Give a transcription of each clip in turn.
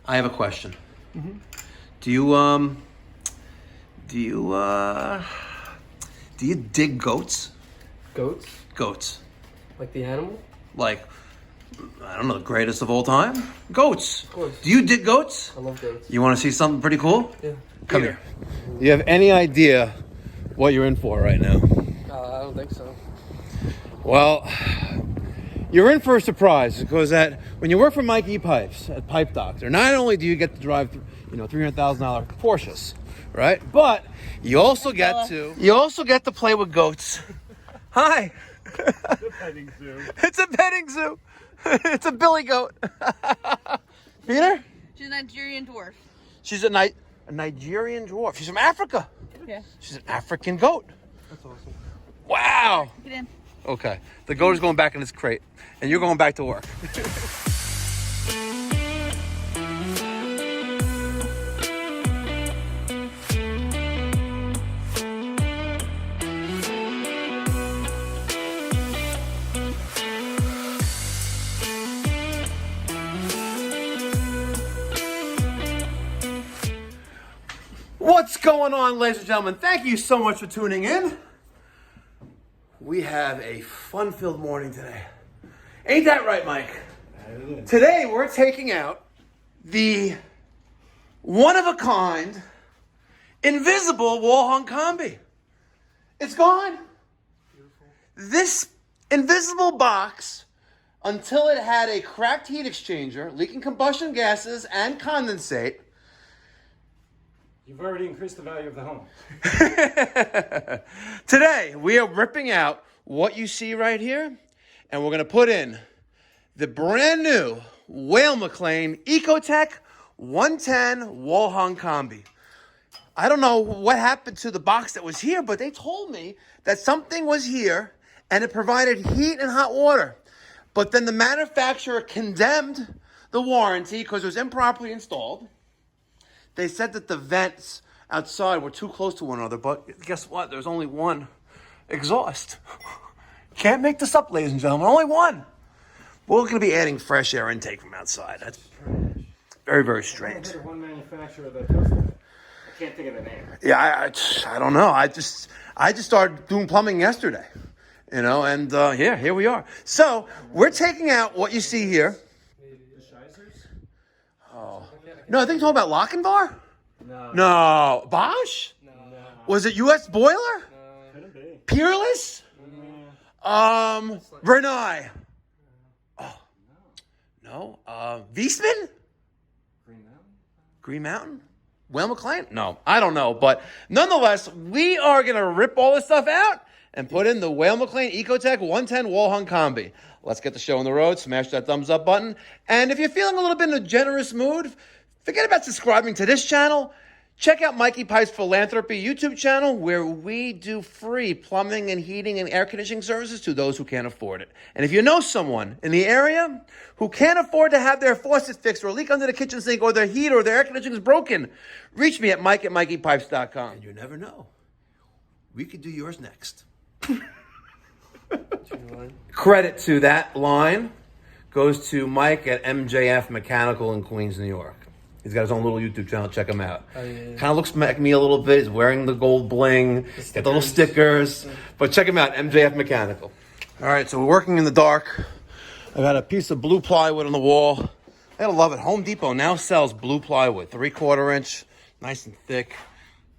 I have a question. Mm-hmm. Do you dig goats? Goats? Goats. Like the animal? Like, I don't know, the greatest of all time? Goats. Of course. Do you dig goats? I love goats. You want to see something pretty cool? Yeah. Come here. Do you have any idea what you're in for right now? I don't think so. Well, you're in for a surprise because when you work for Mikey Pipes at Pipe Doctor, not only do you get to drive, $300,000 Porsches, right? But you also get to play with goats. Hi. It's a petting zoo. It's a petting zoo. It's a billy goat. Peter? She's a Nigerian dwarf. She's a Nigerian dwarf. She's from Africa. Yeah. She's an African goat. That's awesome. Wow. Get in. Okay. The goat is going back in its crate, and you're going back to work. What's going on, ladies and gentlemen? Thank you so much for tuning in. We have a fun-filled morning today. Ain't that right, Mike? Today, we're taking out the one-of-a-kind, invisible wall-hung Combi. It's gone. Beautiful. This invisible box, until it had a cracked heat exchanger, leaking combustion gases, and condensate, You've already increased the value of the home. today, we are ripping out what you see right here, and we're going to put in the brand new Whale McLean Ecotech 110 wall hung Combi. I don't know what happened to the box that was here, but they told me that something was here and it provided heat and hot water. But then the manufacturer condemned the warranty because it was improperly installed. They said that the vents outside were too close to one another, but guess what? There's only one exhaust. Can't make this up, ladies and gentlemen. Only one. We're going to be adding fresh air intake from outside. That's very, very strange. There's one manufacturer that does that. I can't think of the name. Yeah, I don't know. I just started doing plumbing yesterday, and here we are. So we're taking out what you see here. No, I think you're talking about Lochinvar? No. Bosch? No. Was it U.S. Boiler? Couldn't be. Peerless? Renai? Oh. No. Viessmann? Green Mountain? Whale McLean? No, I don't know. But nonetheless, we are going to rip all this stuff out and put in the Whale McLean Ecotech 110 wall hung Combi. Let's get the show on the road. Smash that thumbs up button. And if you're feeling a little bit in a generous mood, forget about subscribing to this channel. Check out Mikey Pipes Philanthropy YouTube channel, where we do free plumbing and heating and air conditioning services to those who can't afford it. And if you know someone in the area who can't afford to have their faucet fixed or a leak under the kitchen sink or their heat or their air conditioning is broken, reach me at mike@mikeypipes.com. And you never know. We could do yours next. Credit to that line goes to Mike at MJF Mechanical in Queens, New York. He's got his own little YouTube channel. Check him out. Oh, yeah. Kind of looks like me a little bit. He's wearing the gold bling, got the little stickers. But check him out, MJF Mechanical. All right, so we're working in the dark. I got a piece of blue plywood on the wall. I gotta love it. Home Depot now sells blue plywood, 3/4 inch, nice and thick.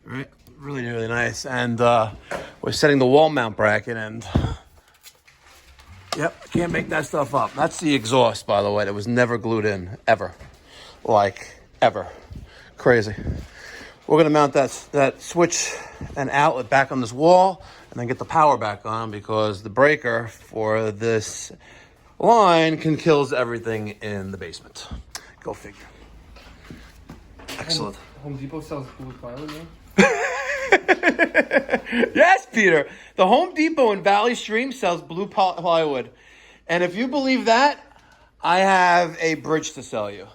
Right? Really, really nice. And we're setting the wall mount bracket, and yep, can't make that stuff up. That's the exhaust, by the way, that was never glued in, ever. Ever. Crazy. We're going to mount that switch and outlet back on this wall and then get the power back on, because the breaker for this line kills everything in the basement. Go figure. Excellent. Home Depot sells blue plywood now? Yes, Peter. The Home Depot in Valley Stream sells blue plywood. And if you believe that, I have a bridge to sell you.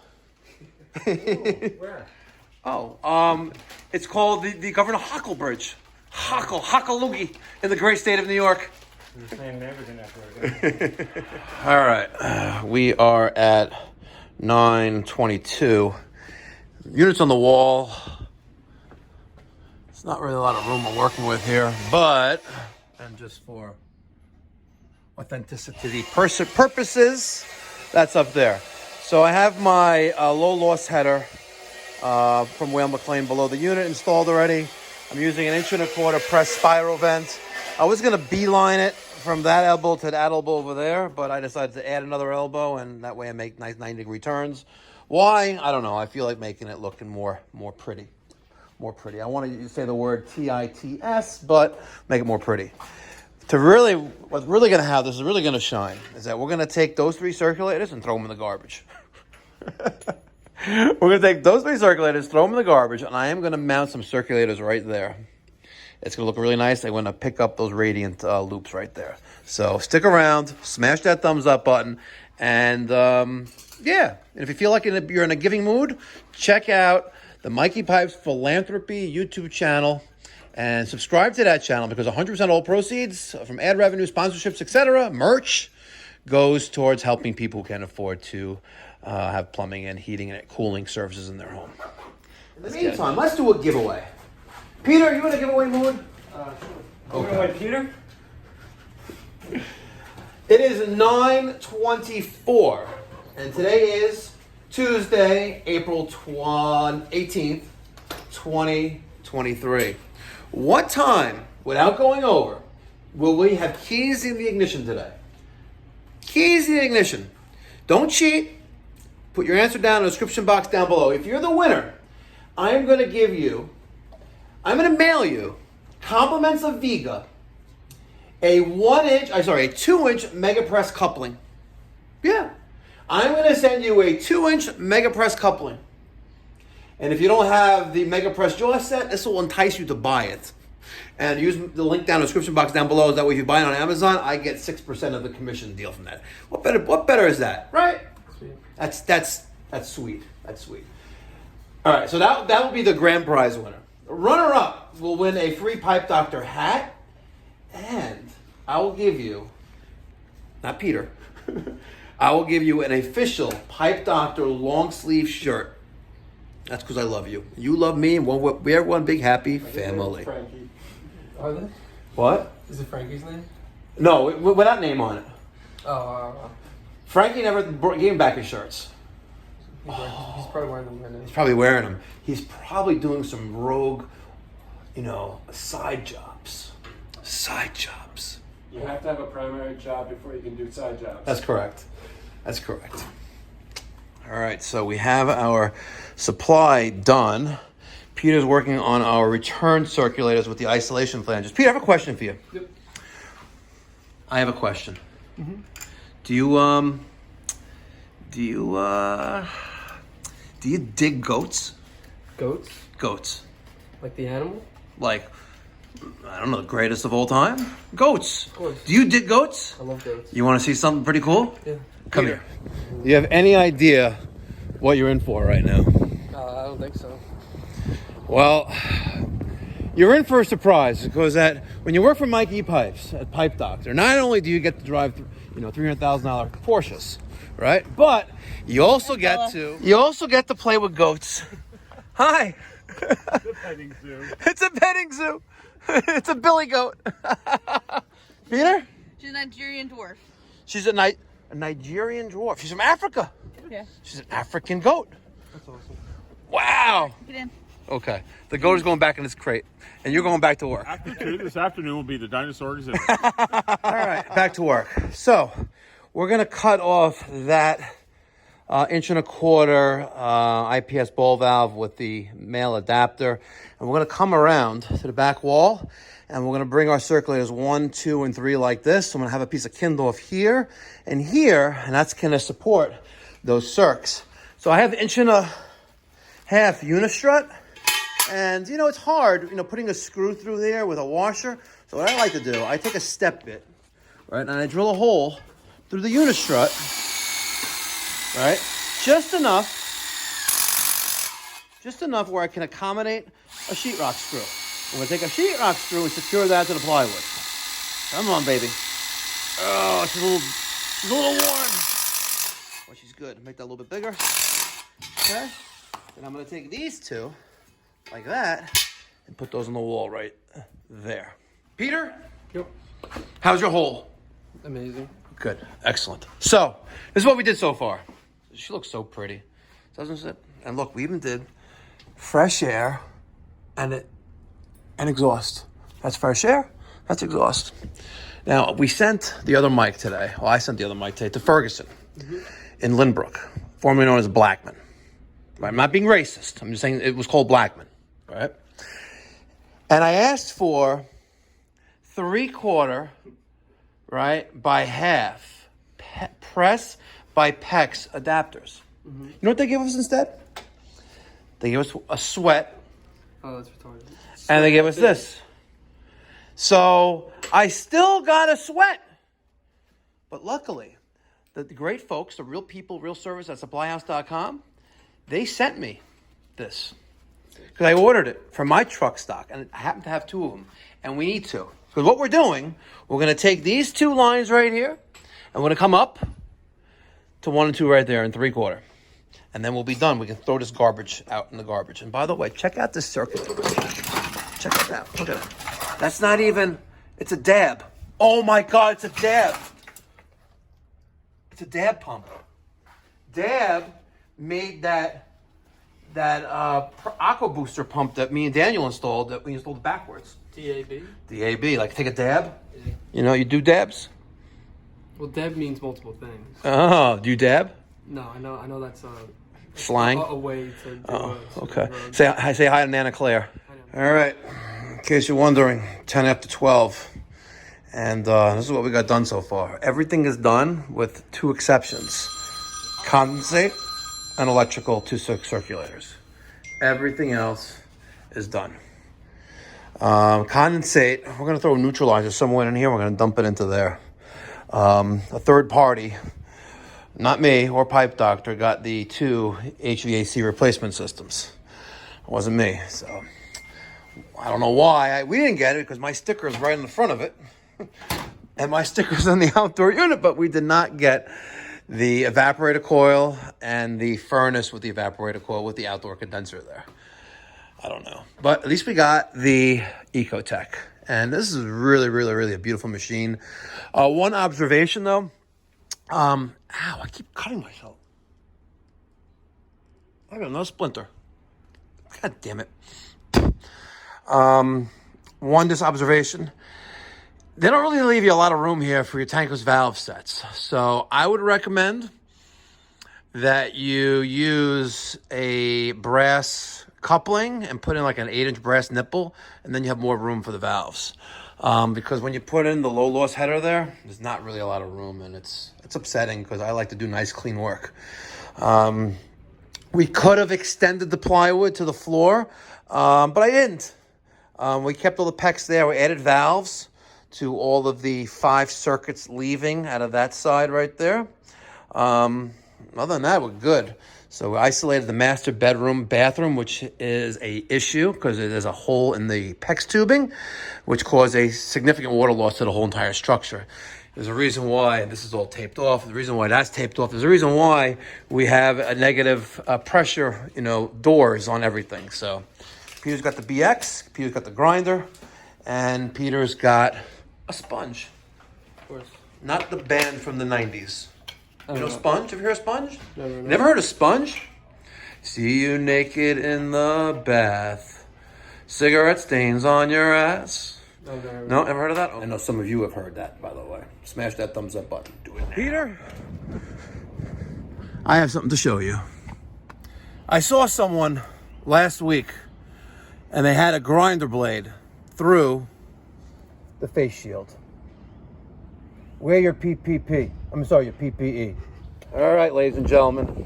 Where? It's called the Governor Hochul Bridge. Hockaloogie in the great state of New York. You're saying everything after. All right. We are at 9:22, Units on the wall. It's not really a lot of room I'm working with here, but, and just for authenticity purposes, that's up there. So I have my low loss header from Whale McLean below the unit installed already. I'm using an 1.25 inch press spiral vent. I was gonna beeline it from that elbow to that elbow over there, but I decided to add another elbow, and that way I make nice 90-degree turns. Why? I don't know. I feel like making it looking more pretty. More pretty. I want to say the word TITS, but make it more pretty. What's really going to have this is really going to shine is that we're going to take those 3 circulators and throw them in the garbage. We're going to take those 3 circulators, throw them in the garbage, and I am going to mount some circulators right there. It's going to look really nice. I'm going to pick up those radiant loops right there. So stick around, smash that thumbs up button, and yeah. And if you feel like you're in a giving mood, check out the Mikey Pipes Philanthropy YouTube channel and subscribe to that channel, because 100% of all proceeds from ad revenue, sponsorships, etc., merch, goes towards helping people who can't afford to have plumbing and heating and cooling services in their home. In the meantime, let's do a giveaway. Peter, you in a giveaway mood? Sure. Okay. Peter? It is 9:24, and today is Tuesday, April 18th, 2023. What time, without going over, will we have keys in the ignition today? Keys in the ignition. Don't cheat. Put your answer down in the description box down below. If you're the winner, I'm going to mail you compliments of Viga, a 2-inch Mega Press coupling. Yeah. I'm going to send you a 2-inch Mega Press coupling. And if you don't have the Mega Press jaw set, this will entice you to buy it. And use the link down in the description box down below. That way, if you buy it on Amazon, I get 6% of the commission deal from that. What better is that, right? Sweet. That's sweet. That's sweet. All right, so that will be the grand prize winner. The runner-up will win a free Pipe Doctor hat, and I will give you, not Peter, I will give you an official Pipe Doctor long sleeve shirt. That's because I love you. You love me, and we're one big happy family. Frankie. Are they? What? Is it Frankie's name? No, with that name on it. Oh, Frankie never gave him back his shirts. he's probably wearing them right now. He's probably wearing them. He's probably doing some rogue, side jobs. Side jobs. You have to have a primary job before you can do side jobs. That's correct. That's correct. All right, so we have our supply done. Peter's working on our return circulators with the isolation flanges. Peter, I have a question for you. Yep. I have a question. Mm-hmm. Do you dig goats? Goats? Goats. Like the animal? Like, I don't know, the greatest of all time? Goats. Of course. Do you dig goats? I love goats. You want to see something pretty cool? Yeah. Come here. Do you have any idea what you're in for right now? I don't think so. Well, you're in for a surprise, because when you work for Mikey Pipes at Pipe Doctor, not only do you get to drive, $300,000 Porsches, right? But you also get to play with goats. Hi. It's a petting zoo. It's a petting zoo. It's a billy goat. Peter? She's a Nigerian dwarf. She's a Nigerian dwarf. She's from Africa. Yeah. She's an African goat. That's awesome. Wow. Get in. Okay. The goat is going back in its crate, and you're going back to work. This afternoon will be the dinosaur exhibit. All right, back to work. So we're going to cut off that 1.25 inch IPS ball valve with the male adapter, and we're going to come around to the back wall, and we're going to bring our circulators 1, 2, and 3 like this. So I'm going to have a piece of kindle off here, and that's going to support those circs. So I have the 1.5 inch unistrut. And, it's hard, putting a screw through there with a washer. So what I like to do, I take a step bit, right, and I drill a hole through the unistrut, right, just enough where I can accommodate a sheetrock screw. I'm going to take a sheetrock screw and secure that to the plywood. Come on, baby. Oh, she's a little warm. Oh, she's good. Make that a little bit bigger. Okay. And I'm going to take these two, like that, and put those on the wall right there. Peter? Yep. How's your hole? Amazing. Good. Excellent. So, this is what we did so far. She looks so pretty, doesn't it? And look, we even did fresh air and exhaust. That's fresh air. That's exhaust. Now, we sent the other mic today. Well, I sent the other mic today to Ferguson in Lynbrook, formerly known as Blackman. I'm not being racist. I'm just saying it was called Blackman, right? And I asked for 3/4, right, by half press by PEX adapters. You know what they gave us instead? They gave us a sweat. Oh, that's retarded. And they gave us this. So I still got a sweat. But luckily, the great folks, the real people, real service at supplyhouse.com, they sent me this. Because I ordered it for my truck stock. And I happen to have 2 of them. And we need to. Because what we're doing, we're going to take these 2 lines right here. And we're going to come up to 1 and 2 right there in 3/4. And then we'll be done. We can throw this garbage out in the garbage. And by the way, check out this circuit. Check it out. Look at it. That's not even, it's a dab. Oh my God, it's a dab. It's a dab pump. Dab made that aqua booster pump that me and Daniel installed, that we installed backwards. DAB? DAB, like take a dab. You know, you do dabs? Well, dab means multiple things. Oh, do you dab? No, I know that's Slang? a way to do Okay. Say hi to Nana Claire. All right. In case you're wondering, 10 after 12. And this is what we got done so far. Everything is done with 2 exceptions. Condensate and electrical 2 circulators. Everything else is done. Condensate, we're going to throw a neutralizer somewhere in here. We're going to dump it into there. A third party, not me or Pipe Doctor, got the 2 HVAC replacement systems. It wasn't me, so I don't know why. We didn't get it because my sticker is right in the front of it. And my sticker's on the outdoor unit, but we did not get the evaporator coil and the furnace with the evaporator coil with the outdoor condenser there. I don't know. But at least we got the Ecotech. And this is really, really, really a beautiful machine. One observation, though. Ow, I keep cutting myself. I got another splinter. God damn it. One disobservation. They don't really leave you a lot of room here for your tankless valve sets. So I would recommend that you use a brass coupling and put in like an 8-inch brass nipple, and then you have more room for the valves. Because when you put in the low loss header there's not really a lot of room, and it's upsetting because I like to do nice clean work. We could have extended the plywood to the floor, but I didn't. We kept all the PEX there. We added valves to all of the 5 circuits leaving out of that side right there. Other than that, we're good. So we isolated the master bathroom, which is a issue because there's a hole in the PEX tubing, which caused a significant water loss to the whole entire structure. There's a reason why this is all taped off. The reason why that's taped off. There's a reason why we have a negative pressure, doors on everything. So Peter's got the BX, Peter's got the grinder, and Peter's got a sponge. Of course. Not the band from the 90s. You know Sponge? Have you heard of Sponge? Never. Never heard of Sponge? See you naked in the bath. Cigarette stains on your ass. No, never heard of that? I know some of you have heard that, by the way. Smash that thumbs up button. Do it now. Peter, I have something to show you. I saw someone last week, and they had a grinder blade through the face shield. Wear your PPE. I'm sorry, your PPE. All right, ladies and gentlemen.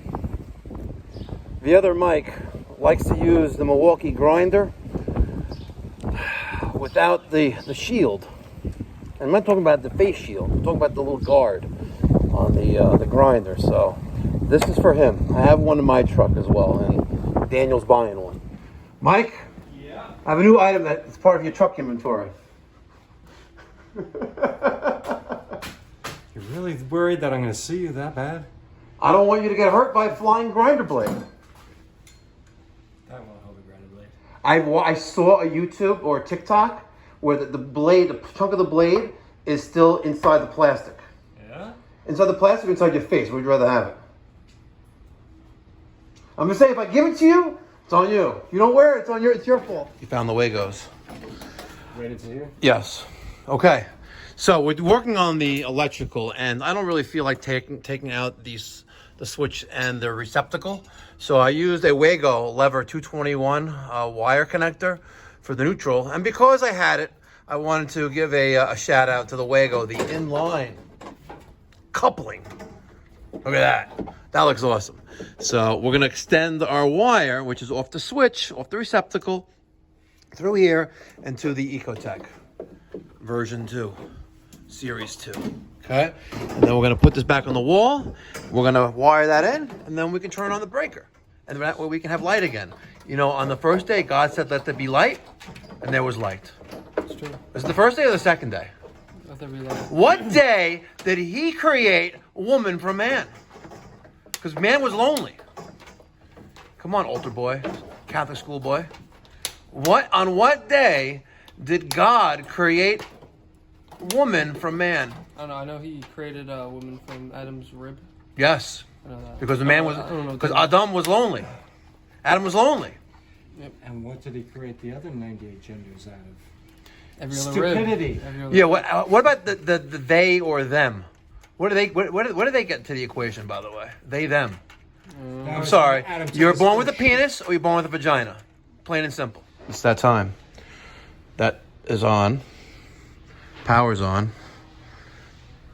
The other Mike likes to use the Milwaukee grinder without the shield. And I'm not talking about the face shield. I'm talking about the little guard on the grinder. So this is for him. I have one in my truck as well, and Daniel's buying one. Mike? Yeah? I have a new item that's part of your truck inventory. You're really worried that I'm going to see you that bad? I don't want you to get hurt by a flying grinder blade. I saw a YouTube or a TikTok where the blade, the chunk of the blade, is still inside the plastic. Yeah? Inside the plastic, or inside your face. Where would you rather have it? I'm gonna say, if I give it to you, it's on you. If you don't wear it, it's your fault. You found the Wagos. Ready to hear? Yes. Okay. So we're working on the electrical, and I don't really feel like taking out the switch and the receptacle. So I used a Wago lever 221 wire connector for the neutral, and because I had it, I wanted to give a shout out to the Wago, the inline coupling. Look at that. That looks awesome. So we're gonna extend our wire, which is off the switch, off the receptacle, through here and to the Ecotech version 2, series 2. Okay, and then we're gonna put this back on the wall. We're gonna wire that in, and then we can turn on the breaker, and that way we can have light again. You know, on the first day, God said, "Let there be light," and there was light. It's true. Is it the first day or the second day? Let there be light. What day did He create woman from man? Because man was lonely. Come on, altar boy, Catholic school boy. On what day did God create woman from man? I don't know. I know He created a woman from Adam's rib. Yes, I know that. because the man was, I don't know. because Adam was lonely. Adam was lonely. And what did he create the other 98 genders out of? Every other Stupidity. rib. Every other Yeah. rib. What about the they or them? What do they? What do they get to the equation? By the way, they them. I'm sorry. You're born with a penis or you're born with a vagina. Plain and simple. It's that time. That is on. Power's on.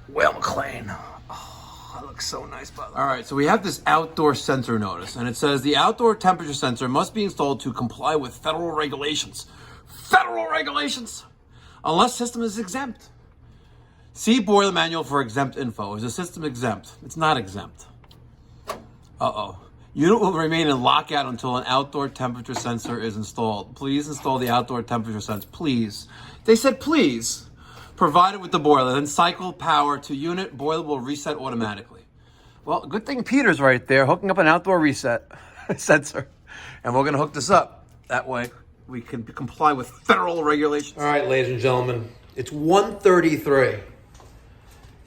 Whale McLean. Oh, that looks so nice, by the way. All right, so we have this outdoor sensor notice, and it says the outdoor temperature sensor must be installed to comply with federal regulations. Federal regulations! Unless system is exempt. See boiler manual for exempt info. Is the system exempt? It's not exempt. Uh-oh. Unit will remain in lockout until an outdoor temperature sensor is installed. Please install the outdoor temperature sensor. Please. They said please. Provided with the boiler. Then cycle power to unit. Boiler will reset automatically. Well, good thing Peter's right there hooking up an outdoor reset sensor. And we're going to hook this up. That way we can comply with federal regulations. All right, ladies and gentlemen. It's 1:33.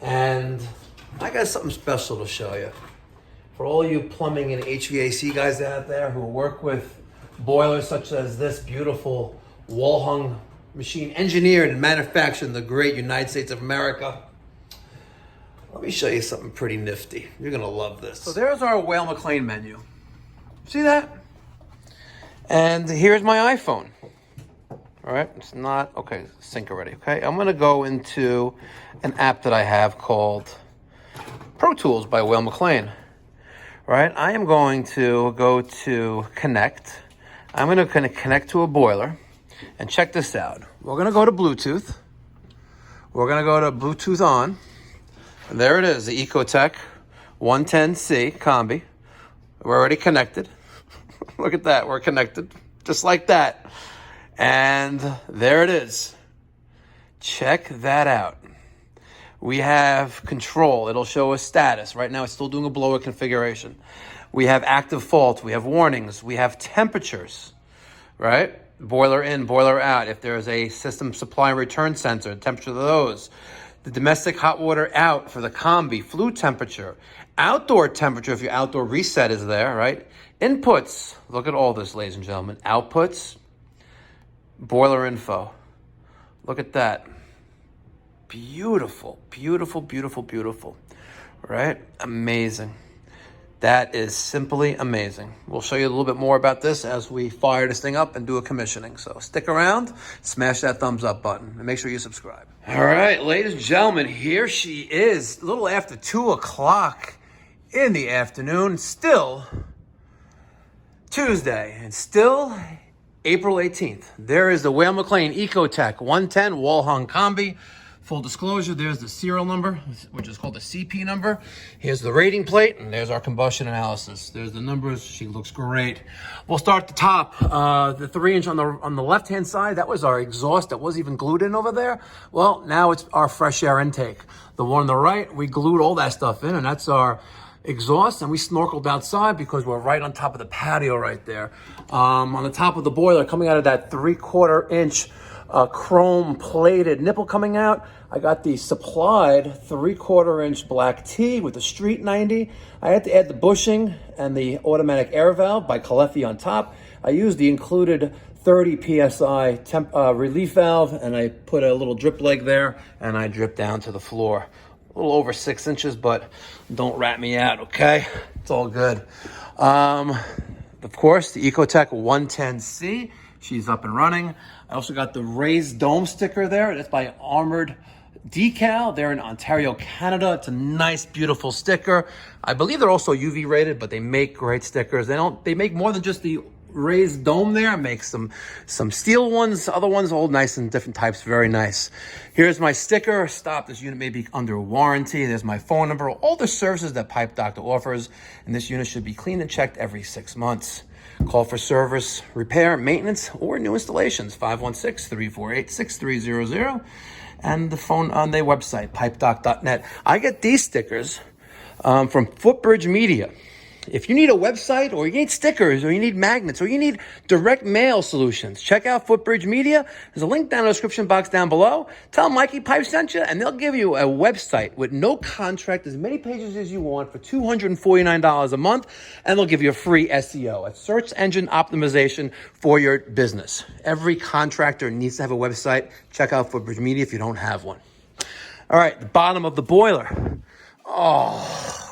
And I got something special to show you. For all you plumbing and HVAC guys out there who work with boilers such as this beautiful wall-hung machine, engineered and manufactured in the great United States of America, let me show you something pretty nifty. You're going to love this. So there's our Whale McLean menu. See that? And here's my iPhone. All right, it's not, okay, sync already, okay? I'm going to go into an app that I have called Pro Tools by Whale McLean. Right, I am going to go to connect. I'm going to connect to a boiler, and check this out. We're going to go to Bluetooth. We're going to go to Bluetooth on. And there it is, the Ecotech 110C Combi. We're already connected. Look at that, we're connected, just like that. And there it is. Check that out. We have control. It'll show us status. Right now, it's still doing a blower configuration. We have active fault. We have warnings. We have temperatures, right? Boiler in, boiler out. If there's a system supply and return sensor, temperature of those. The domestic hot water out for the Combi, flue temperature. Outdoor temperature, if your outdoor reset is there, right? Inputs. Look at all this, ladies and gentlemen. Outputs. Boiler info. Look at that. Beautiful, beautiful, beautiful, beautiful, right? Amazing. That is simply amazing. We'll show you a little bit more about this as we fire this thing up and do a commissioning. So stick around, smash that thumbs up button, and make sure you subscribe. All right, ladies and gentlemen, here she is, a little after 2 o'clock in the afternoon, still Tuesday, and still April 18th. There is the Whale McLean Ecotech 110 wall-hung Combi. Full disclosure, there's the serial number, which is called the CP number. Here's the rating plate, and there's our combustion analysis. There's the numbers. She looks great. We'll start at the top. The 3-inch on the left-hand side, that was our exhaust that was even glued in over there. Well, now it's our fresh air intake. The one on the right, we glued all that stuff in, and that's our exhaust, and we snorkeled outside because we're right on top of the patio right there. On the top of the boiler, coming out of that 3/4 inch chrome plated nipple coming out, I got the supplied 3/4 inch black T with the Street 90. I had to add the bushing and the automatic air valve by Calefi on top. I used the included 30 PSI relief valve, and I put a little drip leg there, and I dripped down to the floor. A little over 6 inches, but don't rat me out, okay? It's all good. Of course, the Ecotech 110C, she's up and running. I also got the raised dome sticker there. That's by Armored Decal. They're in Ontario, Canada. It's a nice, beautiful sticker. I believe they're also UV rated, but they make great stickers. They make more than just the raised dome there. Make some steel ones, other ones, all nice and different types. Very nice. Here's my sticker. Stop, this unit may be under warranty. There's my phone number, all the services that Pipe Doctor offers, and this unit should be cleaned and checked every 6 months. Call for service, repair, maintenance, or new installations, 516-348-6300, and the phone on their website, pipedoc.net. I get these stickers from Footbridge Media. If you need a website, or you need stickers, or you need magnets, or you need direct mail solutions, check out Footbridge Media. There's a link down in the description box down below. Tell them Mikey Pipes sent you, and they'll give you a website with no contract, as many pages as you want, for $249 a month, and they'll give you a free SEO, a search engine optimization for your business. Every contractor needs to have a website. Check out Footbridge Media if you don't have one. All right, the bottom of the boiler. Oh,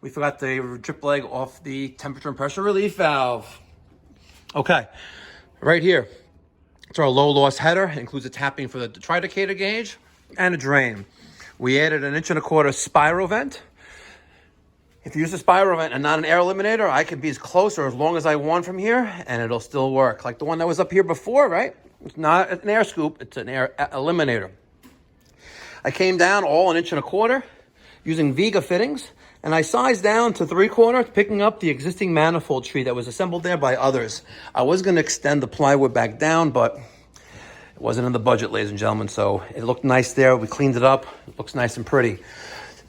we forgot the drip leg off the temperature and pressure relief valve. Okay, right here. It's our low loss header. It includes a tapping for the tridecator gauge and a drain. We added 1.25 inch spiral vent. If you use a spiral vent and not an air eliminator, I can be as close or as long as I want from here, and it'll still work. Like the one that was up here before, right? It's not an air scoop, it's an air eliminator. I came down all 1.25 inches using Viga fittings, and I sized down to 3/4, picking up the existing manifold tree that was assembled there by others. I was going to extend the plywood back down, but it wasn't in the budget, ladies and gentlemen, so it looked nice there. We cleaned it up. It looks nice and pretty.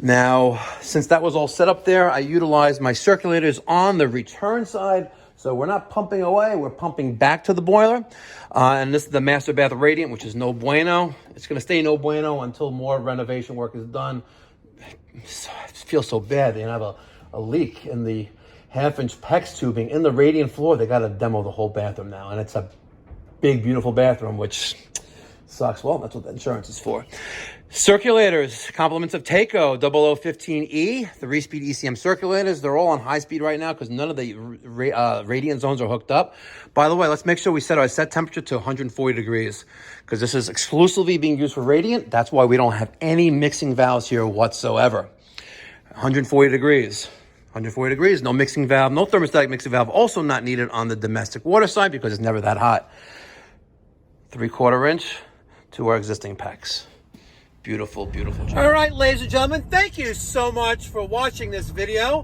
Now, since that was all set up there, I utilized my circulators on the return side, so we're not pumping away, we're pumping back to the boiler. And this is the master bath radiant, which is no bueno. It's going to stay no bueno until more renovation work is done. I feel so bad. They have a leak in the 1/2 inch PEX tubing in the radiant floor. They got to demo the whole bathroom now, and it's a big, beautiful bathroom, which sucks. Well, that's what the insurance is for. Circulators, compliments of Taco 0015E, 3-speed ECM circulators. They're all on high speed right now because none of the radiant zones are hooked up. By the way, let's make sure we set our set temperature to 140 degrees because this is exclusively being used for radiant. That's why we don't have any mixing valves here whatsoever. 140 degrees. 140 degrees, no mixing valve, no thermostatic mixing valve. Also not needed on the domestic water side because it's never that hot. 3/4 inch to our existing PEX. Beautiful, beautiful job. All right, ladies and gentlemen, thank you so much for watching this video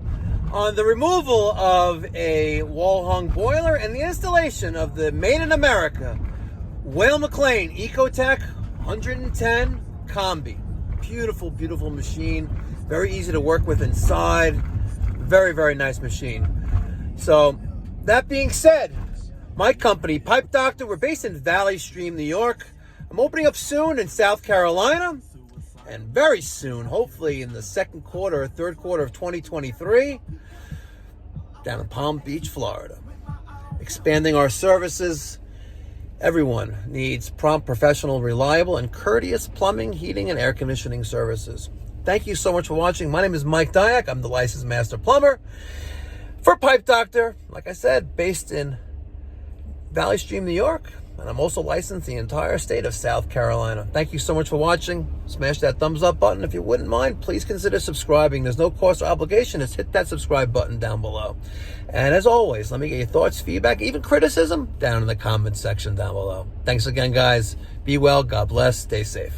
on the removal of a wall-hung boiler and the installation of the Made in America Whale McLean Ecotech 110 Combi. Beautiful, beautiful machine. Very easy to work with inside. Very, very nice machine. So, that being said, my company, Pipe Doctor, we're based in Valley Stream, New York. I'm opening up soon in South Carolina. And very soon, hopefully in the 2nd quarter or 3rd quarter of 2023, down in Palm Beach, Florida. Expanding our services. Everyone needs prompt, professional, reliable, and courteous plumbing, heating, and air conditioning services. Thank you so much for watching. My name is Mike Dyack. I'm the licensed master plumber for Pipe Doctor. Like I said, based in Valley Stream, New York. And I'm also licensed in the entire state of South Carolina. Thank you so much for watching. Smash that thumbs up button. If you wouldn't mind, please consider subscribing. There's no cost or obligation. Just hit that subscribe button down below. And as always, let me get your thoughts, feedback, even criticism down in the comments section down below. Thanks again, guys. Be well. God bless. Stay safe.